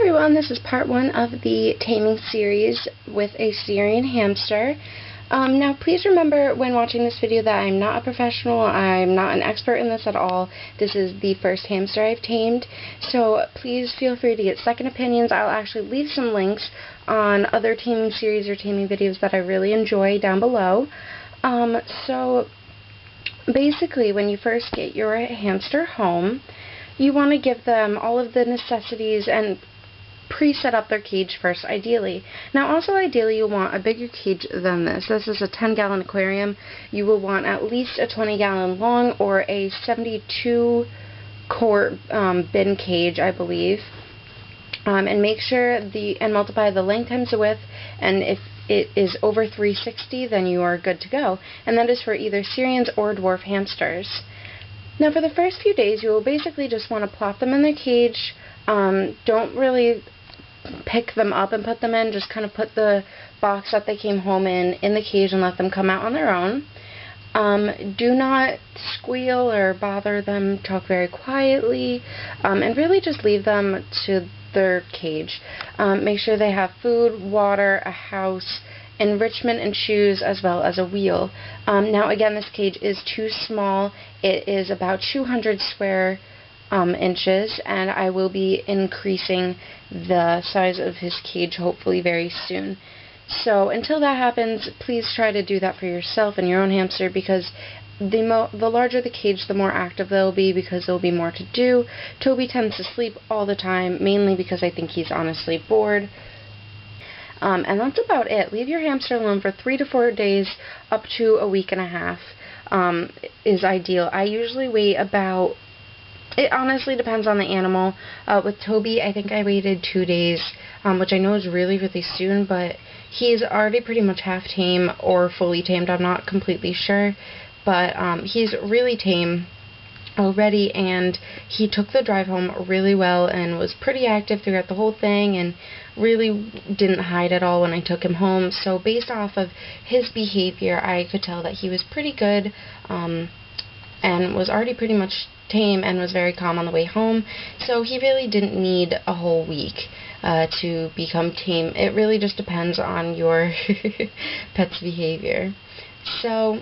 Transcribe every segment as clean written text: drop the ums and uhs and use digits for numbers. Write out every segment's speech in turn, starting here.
everyone, this is part 1 of the taming series with a Syrian hamster. Now please remember when watching this video that I'm not a professional, I'm not an expert in this at all. This is the first hamster I've tamed, so please feel free to get second opinions. I'll actually leave some links on other taming series or taming videos that I really enjoy down below. So basically when you first get your hamster home, you want to give them all of the necessities and pre-set up their cage first, ideally. Now also ideally you want a bigger cage than this. This is a 10-gallon aquarium. You will want at least a 20-gallon long or a 72-quart bin cage, I believe. And make sure and multiply the length times the width, and if it is over 360 then you are good to go. And that is for either Syrians or dwarf hamsters. Now for the first few days you will basically just want to plop them in their cage. Don't really pick them up and put them in, just kind of put the box that they came home in the cage and let them come out on their own. Do not squeal or bother them, talk very quietly, and really just leave them to their cage. Make sure they have food, water, a house, enrichment and shoes, as well as a wheel. Now again, this cage is too small. It is about 200 square inches, and I will be increasing the size of his cage hopefully very soon. So until that happens, please try to do that for yourself and your own hamster, because the larger the cage, the more active they'll be, because there'll be more to do. Toby tends to sleep all the time, mainly because I think he's honestly bored. And that's about it. Leave your hamster alone for 3 to 4 days, up to a week and a half is ideal. I usually wait about, it honestly depends on the animal. With Toby, I think I waited 2 days, which I know is really, really soon, but he's already pretty much half tame or fully tamed. I'm not completely sure, but he's really tame already, and he took the drive home really well and was pretty active throughout the whole thing and really didn't hide at all when I took him home. So based off of his behavior, I could tell that he was pretty good and was already pretty much tame and was very calm on the way home. So he really didn't need a whole week to become tame. It really just depends on your pet's behavior. So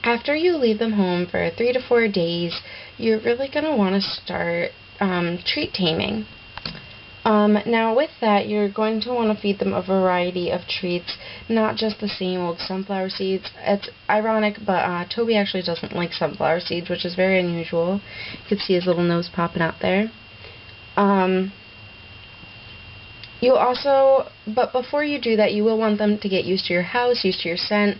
after you leave them home for 3 to 4 days, you're really going to want to start treat taming. Now with that, you're going to want to feed them a variety of treats, not just the same old sunflower seeds. It's ironic, but Toby actually doesn't like sunflower seeds, which is very unusual. You can see his little nose popping out there. You'll also, but before you do that, you will want them to get used to your house, used to your scent.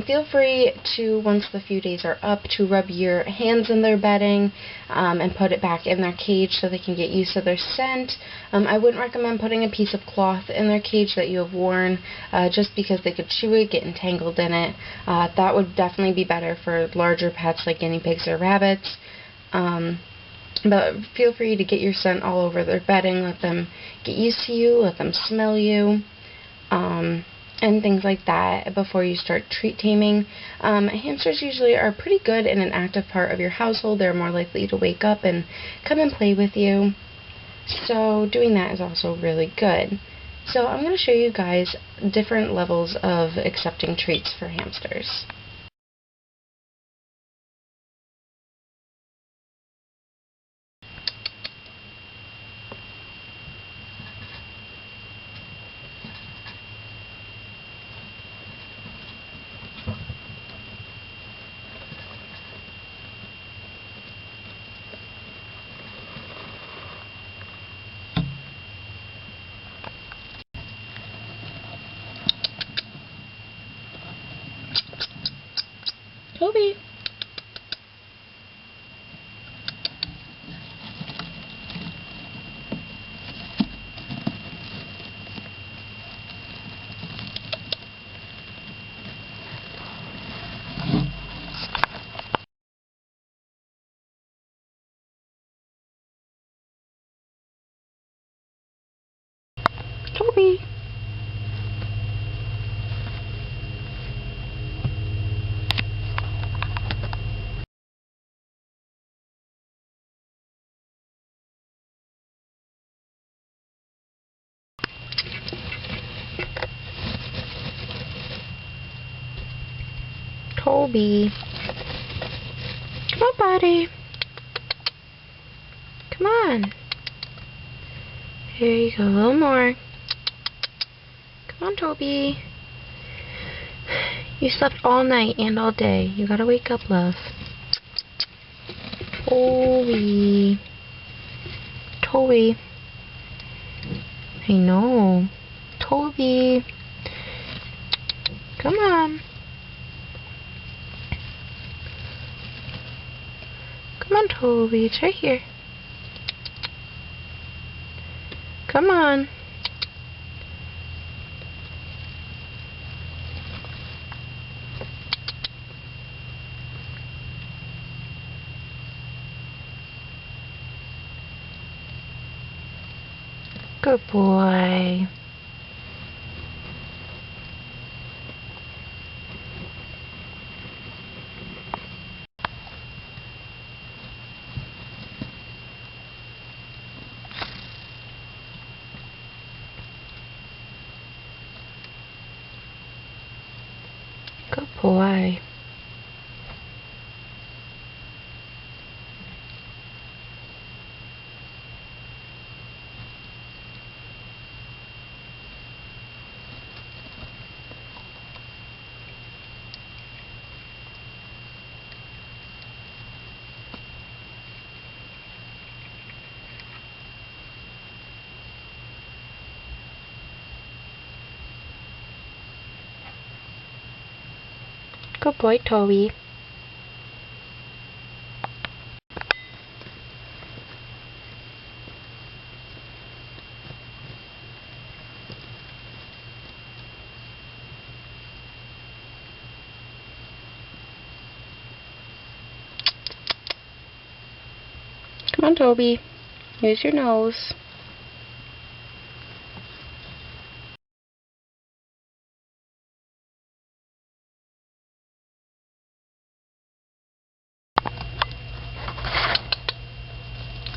Feel free to, once the few days are up, to rub your hands in their bedding and put it back in their cage so they can get used to their scent. I wouldn't recommend putting a piece of cloth in their cage that you have worn, just because they could chew it, get entangled in it. That would definitely be better for larger pets like guinea pigs or rabbits. But feel free to get your scent all over their bedding, let them get used to you, let them smell you, and things like that before you start treat taming. Hamsters usually are pretty good in an active part of your household. They're more likely to wake up and come and play with you. So doing that is also really good. So I'm going to show you guys different levels of accepting treats for hamsters. Toby. Toby. Toby. Come on, buddy. Come on. Here you go, a little more. Come on, Toby. You slept all night and all day. You gotta wake up, love. Toby. Toby. I know. Toby. Come on. Come on, Toby. It's right here. Come on. Good boy. Good boy. Good boy, Toby. Come on, Toby. Use your nose.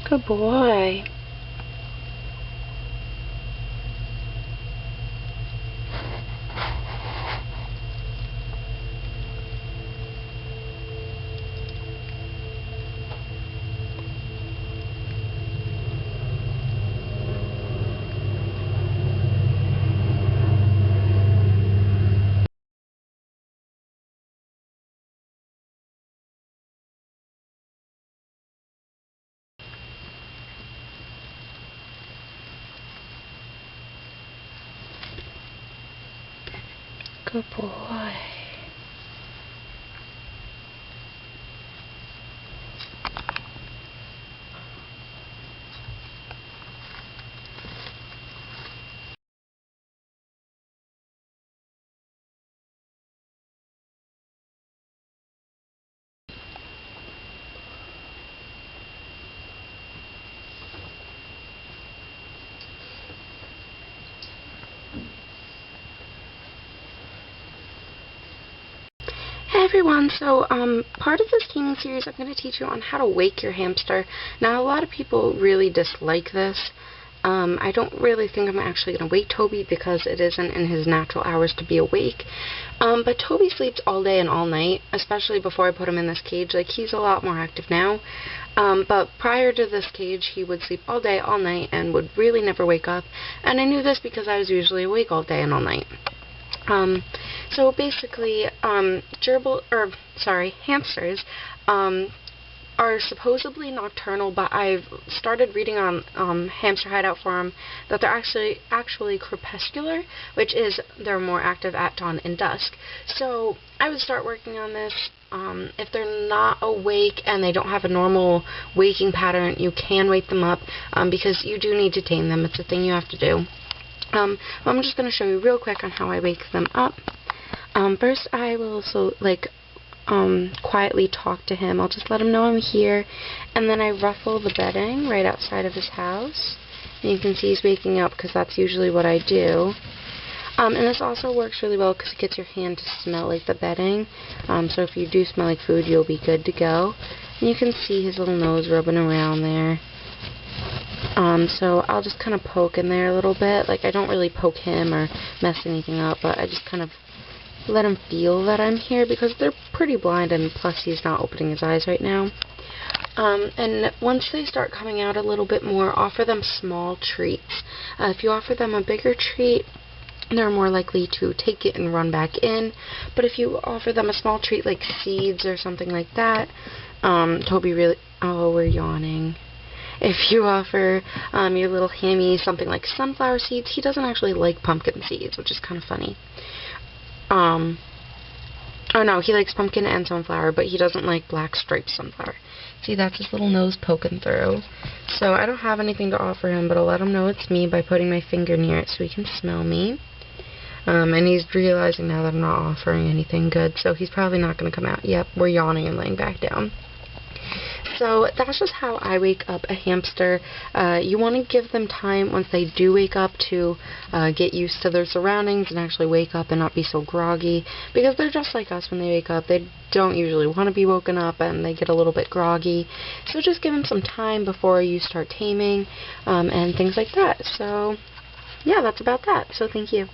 Good boy. Good boy. Hey everyone, so part of this taming series I'm going to teach you on how to wake your hamster. Now a lot of people really dislike this. I don't really think I'm actually going to wake Toby because it isn't in his natural hours to be awake. But Toby sleeps all day and all night, especially before I put him in this cage. Like, he's a lot more active now. But prior to this cage, he would sleep all day, all night, and would really never wake up. And I knew this because I was usually awake all day and all night. So basically, hamsters, are supposedly nocturnal, but I've started reading on Hamster Hideout Forum that they're actually crepuscular, which is they're more active at dawn and dusk. So I would start working on this. If they're not awake and they don't have a normal waking pattern, you can wake them up because you do need to tame them. It's a thing you have to do. I'm just going to show you real quick on how I wake them up. First, I will quietly talk to him. I'll just let him know I'm here, and then I ruffle the bedding right outside of his house. And you can see he's waking up because that's usually what I do. And this also works really well because it gets your hand to smell like the bedding. So if you do smell like food, you'll be good to go. And you can see his little nose rubbing around there. So I'll just kind of poke in there a little bit. Like, I don't really poke him or mess anything up, but I just kind of let him feel that I'm here, because they're pretty blind, and plus he's not opening his eyes right now. And once they start coming out a little bit more, offer them small treats. If you offer them a bigger treat, they're more likely to take it and run back in. But if you offer them a small treat like seeds or something like that, Toby really... Oh, we're yawning. If you offer your little hammy something like sunflower seeds, he doesn't actually like pumpkin seeds, which is kind of funny. Oh no, he likes pumpkin and sunflower, but he doesn't like black striped sunflower. See, that's his little nose poking through. So I don't have anything to offer him, but I'll let him know it's me by putting my finger near it so he can smell me. And he's realizing now that I'm not offering anything good, so he's probably not going to come out. Yep, we're yawning and laying back down. So that's just how I wake up a hamster. You want to give them time once they do wake up to get used to their surroundings and actually wake up and not be so groggy, because they're just like us when they wake up. They don't usually want to be woken up and they get a little bit groggy. So just give them some time before you start taming and things like that. So yeah, that's about that. So thank you.